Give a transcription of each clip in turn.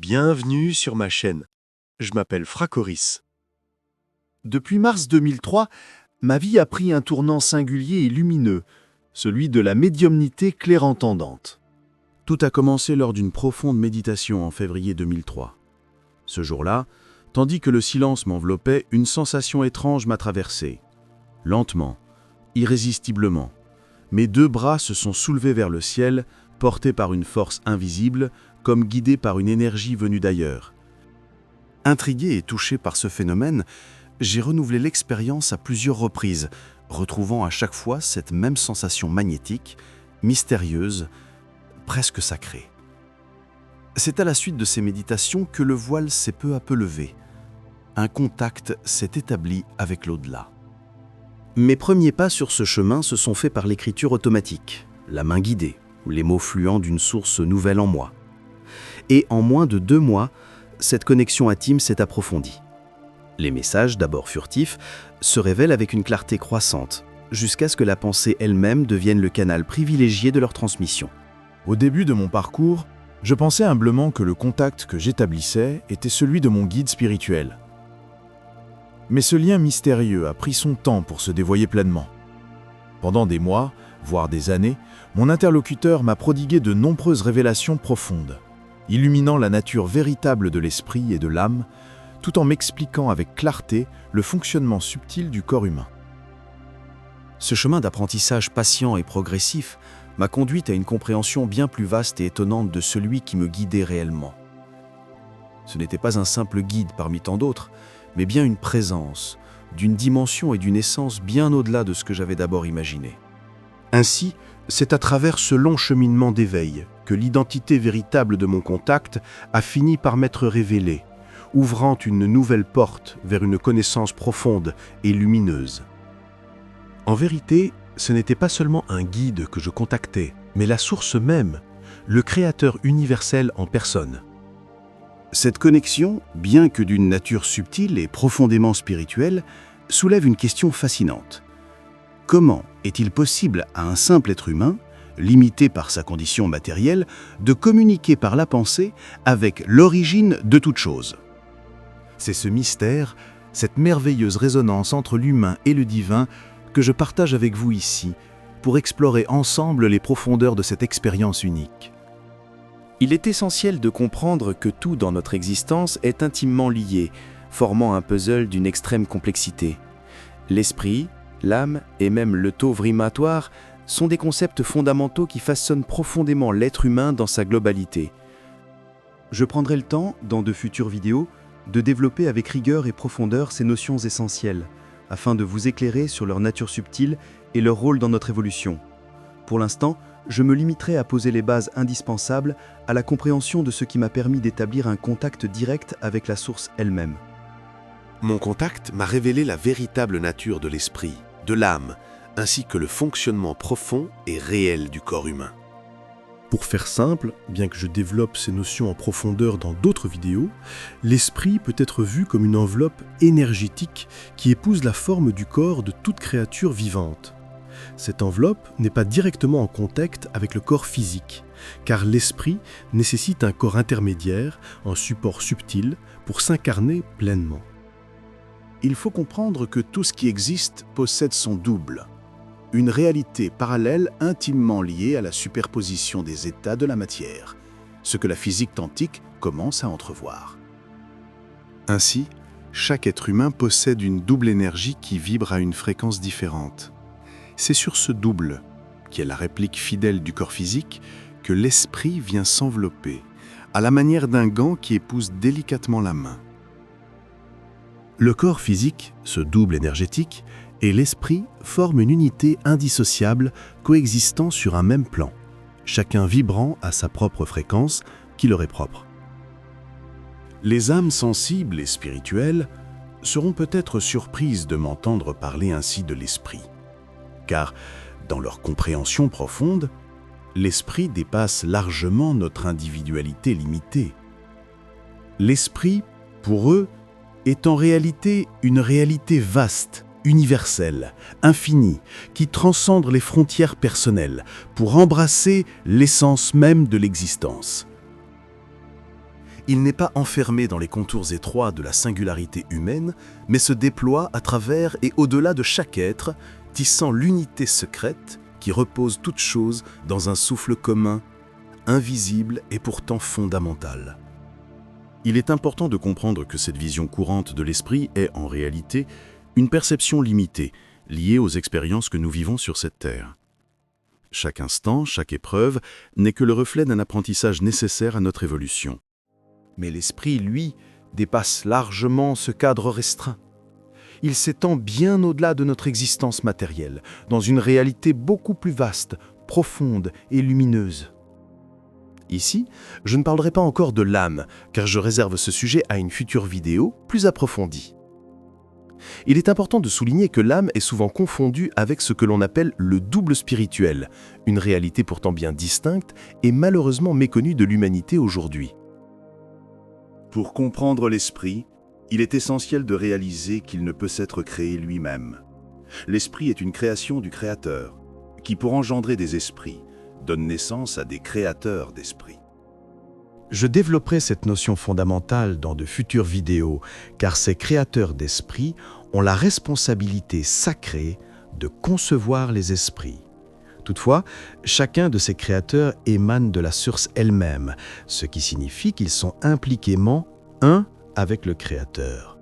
Bienvenue sur ma chaîne. Je m'appelle Fracoris. Depuis mars 2003, ma vie a pris un tournant singulier et lumineux, celui de la médiumnité clairentendante. Tout a commencé lors d'une profonde méditation en février 2003. Ce jour-là, tandis que le silence m'enveloppait, une sensation étrange m'a traversé. Lentement, irrésistiblement, mes deux bras se sont soulevés vers le ciel, portés par une force invisible, comme guidés par une énergie venue d'ailleurs. Intrigué et touché par ce phénomène, j'ai renouvelé l'expérience à plusieurs reprises, retrouvant à chaque fois cette même sensation magnétique, mystérieuse, presque sacrée. C'est à la suite de ces méditations que le voile s'est peu à peu levé. Un contact s'est établi avec l'au-delà. Mes premiers pas sur ce chemin se sont faits par l'écriture automatique, la main guidée, les mots fluents d'une source nouvelle en moi. Et en moins de 2 mois, cette connexion intime s'est approfondie. Les messages, d'abord furtifs, se révèlent avec une clarté croissante, jusqu'à ce que la pensée elle-même devienne le canal privilégié de leur transmission. Au début de mon parcours, je pensais humblement que le contact que j'établissais était celui de mon guide spirituel. Mais ce lien mystérieux a pris son temps pour se dévoyer pleinement. Pendant des mois, voire des années, mon interlocuteur m'a prodigué de nombreuses révélations profondes, illuminant la nature véritable de l'esprit et de l'âme, tout en m'expliquant avec clarté le fonctionnement subtil du corps humain. Ce chemin d'apprentissage patient et progressif m'a conduite à une compréhension bien plus vaste et étonnante de celui qui me guidait réellement. Ce n'était pas un simple guide parmi tant d'autres, mais bien une présence, d'une dimension et d'une essence bien au-delà de ce que j'avais d'abord imaginé. Ainsi, c'est à travers ce long cheminement d'éveil que l'identité véritable de mon contact a fini par m'être révélée, ouvrant une nouvelle porte vers une connaissance profonde et lumineuse. En vérité, ce n'était pas seulement un guide que je contactais, mais la source même, le Créateur universel en personne. Cette connexion, bien que d'une nature subtile et profondément spirituelle, soulève une question fascinante. Comment est-il possible à un simple être humain, limité par sa condition matérielle, de communiquer par la pensée avec l'origine de toute chose ? C'est ce mystère, cette merveilleuse résonance entre l'humain et le divin que je partage avec vous ici, pour explorer ensemble les profondeurs de cette expérience unique. Il est essentiel de comprendre que tout dans notre existence est intimement lié, formant un puzzle d'une extrême complexité. L'esprit, l'âme et même le taux vrimatoire sont des concepts fondamentaux qui façonnent profondément l'être humain dans sa globalité. Je prendrai le temps, dans de futures vidéos, de développer avec rigueur et profondeur ces notions essentielles, afin de vous éclairer sur leur nature subtile et leur rôle dans notre évolution. Pour l'instant, je me limiterai à poser les bases indispensables à la compréhension de ce qui m'a permis d'établir un contact direct avec la source elle-même. Mon contact m'a révélé la véritable nature de l'esprit, de l'âme, ainsi que le fonctionnement profond et réel du corps humain. Pour faire simple, bien que je développe ces notions en profondeur dans d'autres vidéos, l'esprit peut être vu comme une enveloppe énergétique qui épouse la forme du corps de toute créature vivante. Cette enveloppe n'est pas directement en contact avec le corps physique, car l'esprit nécessite un corps intermédiaire, un support subtil, pour s'incarner pleinement. Il faut comprendre que tout ce qui existe possède son double, une réalité parallèle intimement liée à la superposition des états de la matière, ce que la physique quantique commence à entrevoir. Ainsi, chaque être humain possède une double énergie qui vibre à une fréquence différente. C'est sur ce double, qui est la réplique fidèle du corps physique, que l'esprit vient s'envelopper, à la manière d'un gant qui épouse délicatement la main. Le corps physique, ce double énergétique, et l'esprit forment une unité indissociable coexistant sur un même plan, chacun vibrant à sa propre fréquence qui leur est propre. Les âmes sensibles et spirituelles seront peut-être surprises de m'entendre parler ainsi de l'esprit, car dans leur compréhension profonde, l'esprit dépasse largement notre individualité limitée. L'esprit, pour eux, est en réalité une réalité vaste, universelle, infinie, qui transcende les frontières personnelles pour embrasser l'essence même de l'existence. il n'est pas enfermé dans les contours étroits de la singularité humaine, mais se déploie à travers et au-delà de chaque être, tissant l'unité secrète qui repose toute chose dans un souffle commun, invisible et pourtant fondamental. Il est important de comprendre que cette vision courante de l'esprit est, en réalité, une perception limitée, liée aux expériences que nous vivons sur cette terre. Chaque instant, chaque épreuve, n'est que le reflet d'un apprentissage nécessaire à notre évolution. Mais l'esprit, lui, dépasse largement ce cadre restreint. Il s'étend bien au-delà de notre existence matérielle, dans une réalité beaucoup plus vaste, profonde et lumineuse. Ici, je ne parlerai pas encore de l'âme, car je réserve ce sujet à une future vidéo plus approfondie. Il est important de souligner que l'âme est souvent confondue avec ce que l'on appelle le double spirituel, une réalité pourtant bien distincte et malheureusement méconnue de l'humanité aujourd'hui. Pour comprendre l'esprit, il est essentiel de réaliser qu'il ne peut s'être créé lui-même. L'esprit est une création du Créateur, qui pour engendrer des esprits, donne naissance à des créateurs d'esprits. Je développerai cette notion fondamentale dans de futures vidéos, car ces créateurs d'esprit ont la responsabilité sacrée de concevoir les esprits. Toutefois, chacun de ces créateurs émane de la source elle-même, ce qui signifie qu'ils sont impliquément un avec le Créateur.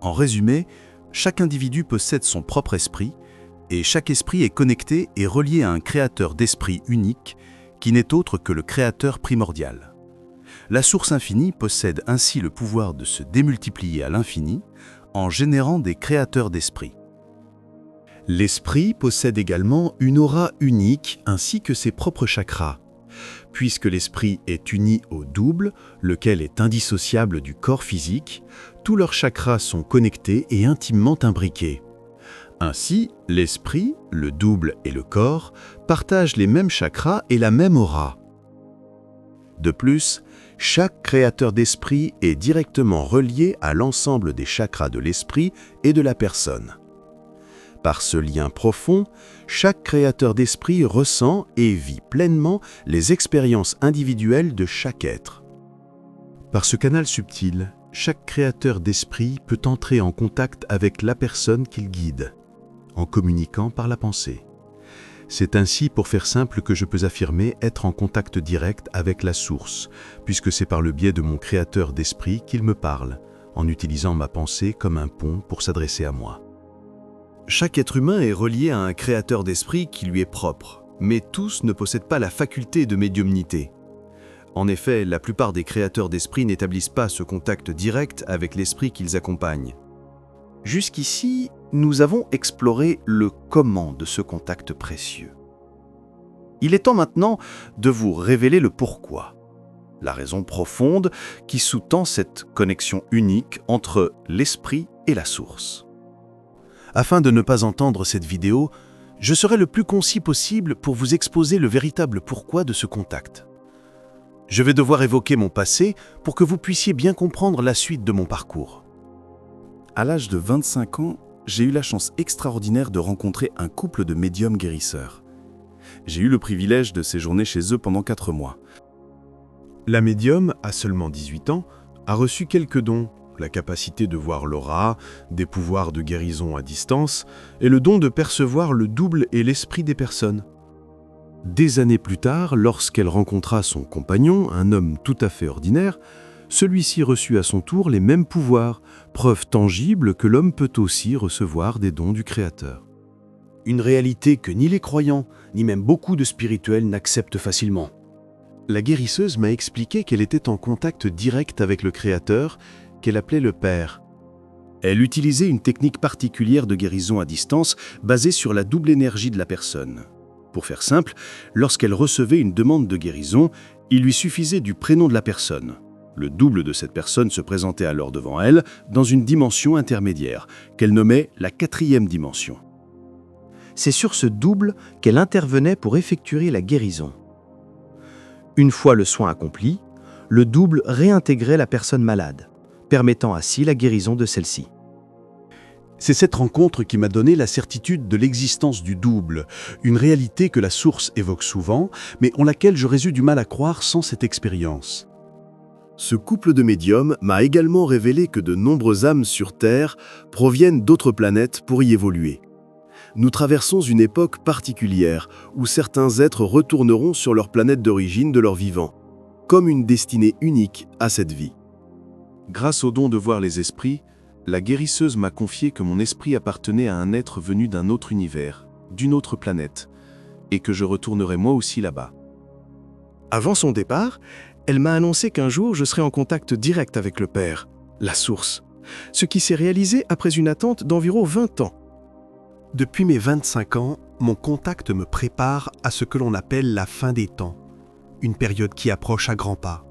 En résumé, chaque individu possède son propre esprit, et chaque esprit est connecté et relié à un créateur d'esprit unique, qui n'est autre que le créateur primordial. La source infinie possède ainsi le pouvoir de se démultiplier à l'infini en générant des créateurs d'esprit. L'esprit possède également une aura unique ainsi que ses propres chakras. Puisque l'esprit est uni au double, lequel est indissociable du corps physique, tous leurs chakras sont connectés et intimement imbriqués. Ainsi, l'esprit, le double et le corps partagent les mêmes chakras et la même aura. De plus, chaque créateur d'esprit est directement relié à l'ensemble des chakras de l'esprit et de la personne. Par ce lien profond, chaque créateur d'esprit ressent et vit pleinement les expériences individuelles de chaque être. Par ce canal subtil, chaque créateur d'esprit peut entrer en contact avec la personne qu'il guide, en communiquant par la pensée. C'est ainsi, pour faire simple, que je peux affirmer être en contact direct avec la source, puisque c'est par le biais de mon créateur d'esprit qu'il me parle, en utilisant ma pensée comme un pont pour s'adresser à moi. Chaque être humain est relié à un créateur d'esprit qui lui est propre, mais tous ne possèdent pas la faculté de médiumnité. En effet, la plupart des créateurs d'esprit n'établissent pas ce contact direct avec l'esprit qu'ils accompagnent. Jusqu'ici, nous avons exploré le comment de ce contact précieux. Il est temps maintenant de vous révéler le pourquoi, la raison profonde qui sous-tend cette connexion unique entre l'esprit et la source. Afin de ne pas entendre cette vidéo, je serai le plus concis possible pour vous exposer le véritable pourquoi de ce contact. Je vais devoir évoquer mon passé pour que vous puissiez bien comprendre la suite de mon parcours. À l'âge de 25 ans, j'ai eu la chance extraordinaire de rencontrer un couple de médiums guérisseurs. J'ai eu le privilège de séjourner chez eux pendant 4 mois. La médium, à seulement 18 ans, a reçu quelques dons, la capacité de voir l'aura, des pouvoirs de guérison à distance et le don de percevoir le double et l'esprit des personnes. Des années plus tard, lorsqu'elle rencontra son compagnon, un homme tout à fait ordinaire, celui-ci reçut à son tour les mêmes pouvoirs, preuve tangible que l'homme peut aussi recevoir des dons du Créateur. Une réalité que ni les croyants, ni même beaucoup de spirituels n'acceptent facilement. La guérisseuse m'a expliqué qu'elle était en contact direct avec le Créateur, qu'elle appelait le Père. Elle utilisait une technique particulière de guérison à distance basée sur la double énergie de la personne. Pour faire simple, lorsqu'elle recevait une demande de guérison, il lui suffisait du prénom de la personne. Le double de cette personne se présentait alors devant elle dans une dimension intermédiaire, qu'elle nommait la 4e dimension. C'est sur ce double qu'elle intervenait pour effectuer la guérison. Une fois le soin accompli, le double réintégrait la personne malade, permettant ainsi la guérison de celle-ci. C'est cette rencontre qui m'a donné la certitude de l'existence du double, une réalité que la source évoque souvent, mais en laquelle j'aurais eu du mal à croire sans cette expérience. Ce couple de médiums m'a également révélé que de nombreuses âmes sur Terre proviennent d'autres planètes pour y évoluer. Nous traversons une époque particulière où certains êtres retourneront sur leur planète d'origine de leur vivant, comme une destinée unique à cette vie. Grâce au don de voir les esprits, la guérisseuse m'a confié que mon esprit appartenait à un être venu d'un autre univers, d'une autre planète, et que je retournerai moi aussi là-bas. Avant son départ, elle m'a annoncé qu'un jour je serais en contact direct avec le Père, la Source, ce qui s'est réalisé après une attente d'environ 20 ans. Depuis mes 25 ans, mon contact me prépare à ce que l'on appelle la fin des temps, une période qui approche à grands pas.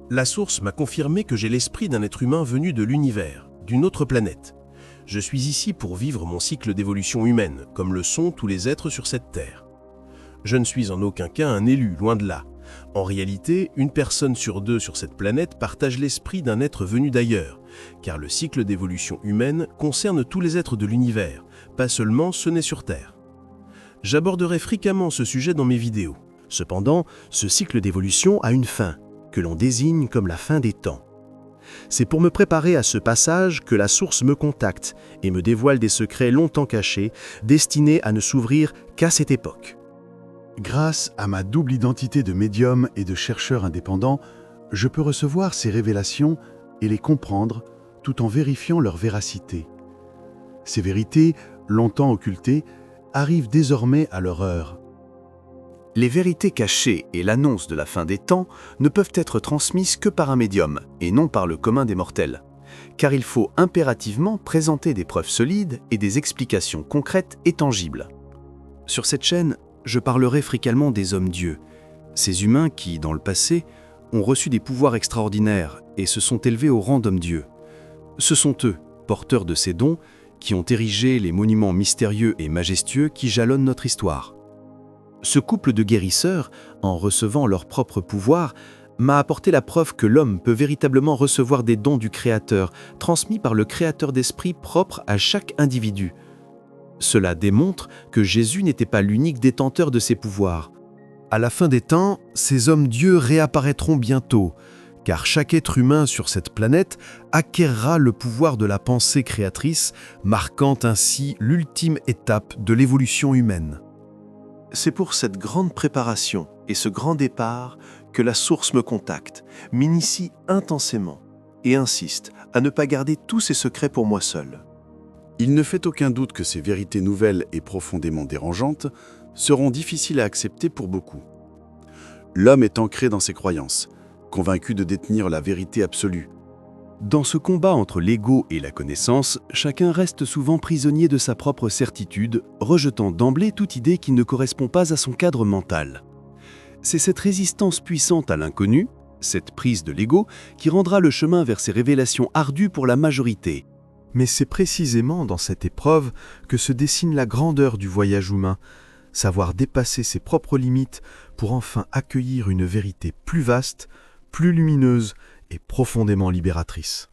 La Source m'a confirmé que j'ai l'esprit d'un être humain venu de l'univers, d'une autre planète. Je suis ici pour vivre mon cycle d'évolution humaine, comme le sont tous les êtres sur cette terre. Je ne suis en aucun cas un élu, loin de là. En réalité, une personne sur deux sur cette planète partage l'esprit d'un être venu d'ailleurs, car le cycle d'évolution humaine concerne tous les êtres de l'univers, pas seulement ceux nés sur Terre. J'aborderai fréquemment ce sujet dans mes vidéos. Cependant, ce cycle d'évolution a une fin, que l'on désigne comme la fin des temps. C'est pour me préparer à ce passage que la Source me contacte et me dévoile des secrets longtemps cachés, destinés à ne s'ouvrir qu'à cette époque. Grâce à ma double identité de médium et de chercheur indépendant, je peux recevoir ces révélations et les comprendre tout en vérifiant leur véracité. Ces vérités, longtemps occultées, arrivent désormais à leur heure. Les vérités cachées et l'annonce de la fin des temps ne peuvent être transmises que par un médium et non par le commun des mortels, car il faut impérativement présenter des preuves solides et des explications concrètes et tangibles. Sur cette chaîne, je parlerai fréquemment des hommes-dieux, ces humains qui, dans le passé, ont reçu des pouvoirs extraordinaires et se sont élevés au rang d'hommes-dieux. Ce sont eux, porteurs de ces dons, qui ont érigé les monuments mystérieux et majestueux qui jalonnent notre histoire. Ce couple de guérisseurs, en recevant leur propre pouvoir, m'a apporté la preuve que l'homme peut véritablement recevoir des dons du Créateur, transmis par le Créateur d'esprit propre à chaque individu. Cela démontre que Jésus n'était pas l'unique détenteur de ces pouvoirs. À la fin des temps, ces hommes-dieux réapparaîtront bientôt, car chaque être humain sur cette planète acquérera le pouvoir de la pensée créatrice, marquant ainsi l'ultime étape de l'évolution humaine. C'est pour cette grande préparation et ce grand départ que la Source me contacte, m'initie intensément et insiste à ne pas garder tous ses secrets pour moi seul. Il ne fait aucun doute que ces vérités nouvelles et profondément dérangeantes seront difficiles à accepter pour beaucoup. L'homme est ancré dans ses croyances, convaincu de détenir la vérité absolue. Dans ce combat entre l'ego et la connaissance, chacun reste souvent prisonnier de sa propre certitude, rejetant d'emblée toute idée qui ne correspond pas à son cadre mental. C'est cette résistance puissante à l'inconnu, cette prise de l'ego, qui rendra le chemin vers ces révélations ardues pour la majorité. Mais c'est précisément dans cette épreuve que se dessine la grandeur du voyage humain, savoir dépasser ses propres limites pour enfin accueillir une vérité plus vaste, plus lumineuse et profondément libératrice.